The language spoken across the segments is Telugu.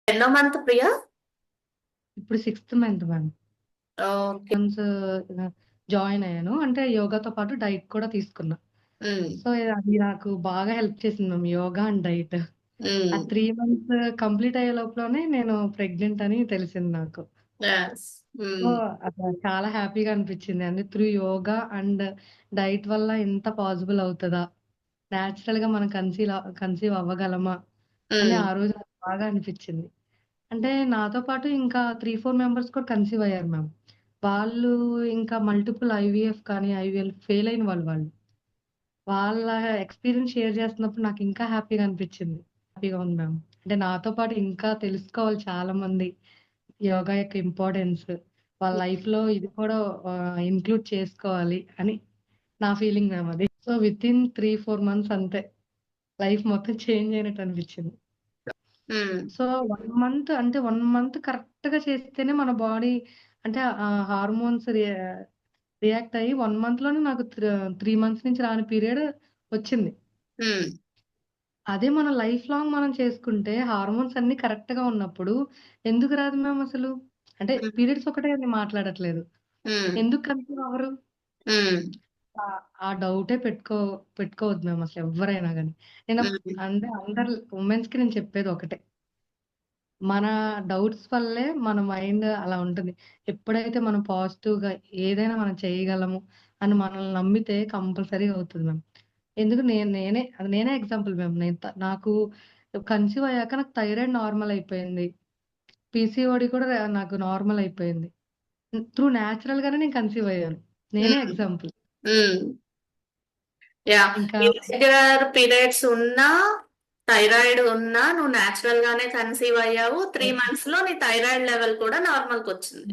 ఎన్నో మంత్ ప్రియా? ఇప్పుడు sixth month ma'am. Okay. Months join అయ్యాను. అంటే యోగాతో పాటు డైట్ కూడా తీసుకున్నా. హ్మ్. సో, అది నాకు బాగా హెల్ప్ చేసింది మ్యామ్ యోగా అండ్ డైట్. ఆ హ్మ్. 3 మంత్స్ కంప్లీట్ అయ్యే లోపులోనే నేను ప్రెగ్నెంట్ అని తెలిసింది నాకు. యెస్. సో, హ్మ్. అసలు చాలా హ్యాపీగా అనిపించింది. అంటే త్రూ యోగా అండ్ డైట్ వల్ల ఇంత పాసిబుల్ అవుతదా? నేచురల్‌గా మనం కన్సీవ్ అవ్వగలమా? అని హ్మ్. ఆ రోజు నాకు బాగా అనిపించింది. అంటే నాతో పాటు ఇంకా 3, 4 మెంబర్స్ కూడా కన్సీవ్ అయ్యారు మ్యామ్. వాళ్ళు ఇంకా మల్టిపుల్ ఐవీఎఫ్ కానీ, ఐవీఎల్ ఫెయిల్ అయిన వాళ్ళు. వాళ్ళ ఎక్స్‌పీరియన్స్ షేర్ చేస్తున్నప్పుడు నాకు ఇంకా హ్యాపీగా అనిపించింది. హ్యాపీగా ఉంది మ్యామ్. అంటే నాతో పాటు ఇంకా తెలుసుకోవాలి చాలామంది యోగా యొక్క ఇంపార్టెన్స్. వాళ్ళ లైఫ్‌లో ఇది కూడా ఇంక్లూడ్ చేసుకోవాలి అని నా ఫీలింగ్ మ్యామ్ అది. సో, వితిన్ 3, 4 మంత్స్ అంతే. లైఫ్ మొత్తం చేంజ్ అయినట్టు అనిపించింది. హ్మ్. సో, 1 మంత్ అంటే 1 మంత్ కరెక్ట్‌గా చేస్తేనే మన బాడీ అంటే హార్మోన్స్ రియాక్ట్ అయ్యి 1 మంత్‌లోనే నాకు 3 మంత్స్ నుంచి రాని పీరియడ్ వచ్చింది. హ్మ్. అదే మన లైఫ్ లాంగ్ మనం చేసుకుంటే హార్మోన్స్ అన్నీ కరెక్ట్‌గా ఉన్నప్పుడు ఎందుకు రాదు మ్యామ్ అసలు? అంటే హ్మ్. పీరియడ్స్ ఒకటే నేను మాట్లాడట్లేదు. హ్మ్. ఎందుకు కన్సీవ్ అవ్వరు? హ్మ్. ఆ డౌటే పెట్టుకోవద్దు మ్యామ్ అసలు ఎవ్వరైనా గాని. నేను హ్మ్. అంటే అందరు వుమెన్స్‌కి నేను చెప్పేది ఒకటే. మన డౌట్స్ వల్లే మన మైండ్ అలా ఉంటుంది. ఎప్పుడైతే మనం పాజిటివ్‌గా ఏదైనా మనం చేయగలము అని మనల్ని నమ్మితే కంపల్సరీగా అవుతది మ్యామ్. ఎందుకు నేనే ఎగ్జాంపుల్ మ్యామ్. నాకు కన్సీవ్ అయ్యాక నాకు థైరాయిడ్ నార్మల్ అయిపోయింది. పీసీఓడీ కూడా నాకు నార్మల్ అయిపోయింది. త్రూ నేచురల్‌గానే నేను కన్సీవ్ అయ్యాను. నేనే హ్మ్. ఎగ్జాంపుల్. హ్మ్. యాహ్! ఇంకా ఇర్రెగ్యులర్ పీరియడ్స్ ఉన్నా, థైరాయిడ్ ఉన్నా నువ్వు నేచురల్ గానే కన్సీవ్ అయ్యావు. 3 మంత్స్‌లో నీ థైరాయిడ్ లెవెల్ కూడా నార్మల్‌కొచ్చింది.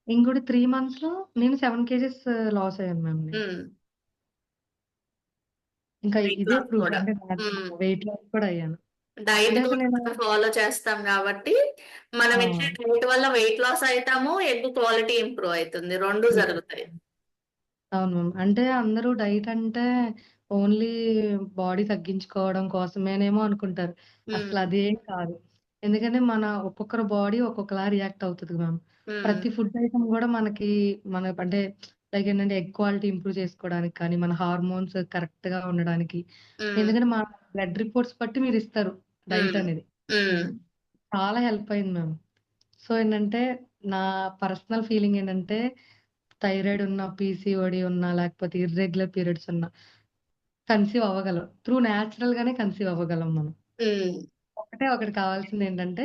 ఇంకోటి 3 మంత్స్‌లో నేను 7 కేజెస్ లాస్ అయ్యాను మ్యామ్ నేను. హ్మ్. ఇంకా వెయిట్ ఇదే లాస్ ప్రూఫ్ కూడా. అంటే హ్మ్. వెయిట్ లాస్ కూడా అయ్యాను. డైట్ అంటే అసలు కూడా నేను మనం ఫాలో చేస్తాం కాబట్టి, మనం ఆ! ఇచ్చే డైట్ వల్ల వెయిట్ లాస్ అయితాము, ఎగ్ క్వాలిటీ ఇంప్రూవ్ అయితుంది. 2 జరుగుతాయి. అవును మ్యామ్. అంటే అందరూ డైట్ అంటే ఓన్లీ బాడీ తగ్గించుకోవడం కోసమేనేమో అనుకుంటారు. హ్మ్. అసలదేం కాదు. ఎందుకంటే మన ఒక్కొక్కరి బాడీ ఒక్కొక్కలా రియాక్ట్ అవుతది మ్యామ్. హ్మ్. ప్రతి ఫుడ్ ఐటెమ్ గూడా మన అంటే లైక్ ఏంటంటే ఎగ్ క్వాలిటీ ఇంప్రూవ్ చేసుకోవడానికి కానీ, మన హార్మోన్స్ కరెక్ట్‌గా ఉండడానికి. హ్మ్. ఎందుకంటే మా బ్లడ్ రిపోర్ట్స్ బట్టి మీరిస్తారు డైట్ హ్మ్. అనేది. హ్మ్. చాలా హెల్ప్ అయింది మ్యామ్. సో, ఏంటంటే నా పర్సనల్ ఫీలింగ్ ఏంటంటే థైరాయిడ్ ఉన్నా, పీసీఓడీ ఉన్నా, లేకపోతే ఇర్రెగ్యులర్ పీరియడ్స్ ఉన్నా కన్సీవ్ అవ్వగలం. త్రూ నేచురల్‌గానే కన్సీవ్ అవ్వగలం మనం. హ్మ్. ఒకటే ఒకటి కావాల్సిందేంటంటే